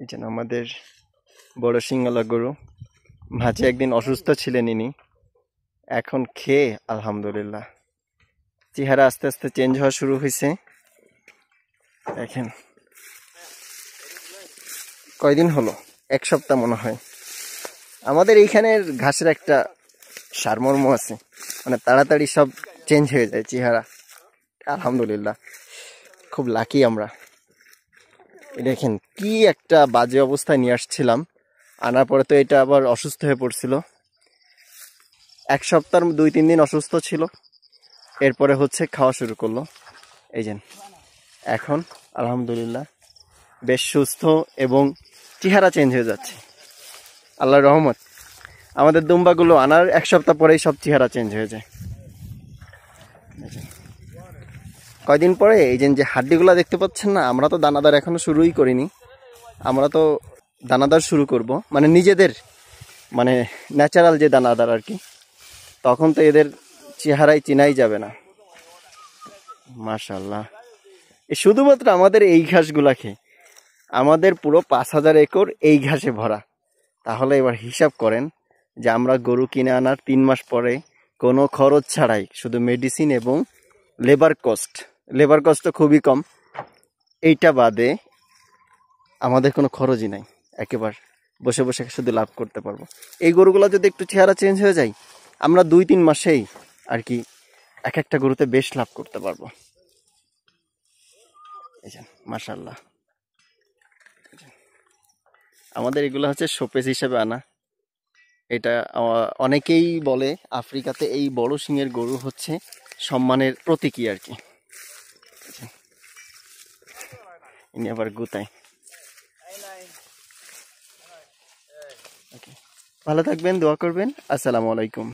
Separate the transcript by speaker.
Speaker 1: এই যেন আমাদের বড় সিংহলা গরু। মাঝে একদিন অসুস্থ ছিলেন ইনি, এখন খেয়ে আলহামদুলিল্লাহ চেহারা আস্তে আস্তে চেঞ্জ হওয়া শুরু হয়েছে। দেখেন কয়দিন হলো, 1 সপ্তাহ মনে হয়। আমাদের এইখানের ঘাসের একটা সারমর্ম আছে, মানে তাড়াতাড়ি সব চেঞ্জ হয়ে যায় চেহারা। আলহামদুলিল্লাহ খুব লাকি আমরা। দেখেন কি একটা বাজে অবস্থায় নিয়ে আসছিলাম, আনার পরে তো এটা আবার অসুস্থ হয়ে পড়ছিল। 1 সপ্তাহ 2-3 দিন অসুস্থ ছিল, এরপরে হচ্ছে খাওয়া শুরু করলো। এই যে এখন আলহামদুলিল্লাহ বেশ সুস্থ এবং চেহারা চেঞ্জ হয়ে যাচ্ছে, আল্লাহর রহমত। আমাদের দুম্বাগুলো আনার 1 সপ্তাহ পরেই সব চেহারা চেঞ্জ হয়ে যায়। কয়দিন পরে এই যে হাড্ডিগুলো দেখতে পাচ্ছেন না, আমরা তো দানাদার এখনো শুরুই করিনি। আমরা তো দানাদার শুরু করব, মানে নিজেদের, মানে ন্যাচারাল যে দানাদার আর কি। তখন তো এদের চেহারায় চিনাই যাবে না। মাশাআল্লাহ, শুধুমাত্র আমাদের এই ঘাসগুলা খেয়ে আমাদের পুরো 5,000 একর এই ঘাসে ভরা। তাহলে এবার হিসাব করেন যে আমরা গরু কিনে আনার 3 মাস পরে কোনো খরচ ছাড়াই, শুধু মেডিসিন এবং লেবার কস্ট তো খুবই কম, এইটা বাদে আমাদের কোনো খরচই নাই। একেবারে বসে বসে শুধু লাভ করতে পারবো। এই গরুগুলো যদি একটু চেহারা চেঞ্জ হয়ে যায়, আমরা 2-3 মাসেই আর কি এক একটা গরুতে বেশ লাভ করতে পারবো। এই যে মাশাআল্লাহ, আমাদের এগুলো হচ্ছে শোপিস হিসেবে আনা। এটা অনেকেই বলে আফ্রিকাতে এই বড় শিংয়ের গরু হচ্ছে সম্মানের প্রতীকী আর কি। ইনি আবার গুতায়। ভালো থাকবেন, দোয়া করবেন। আসসালামু আলাইকুম।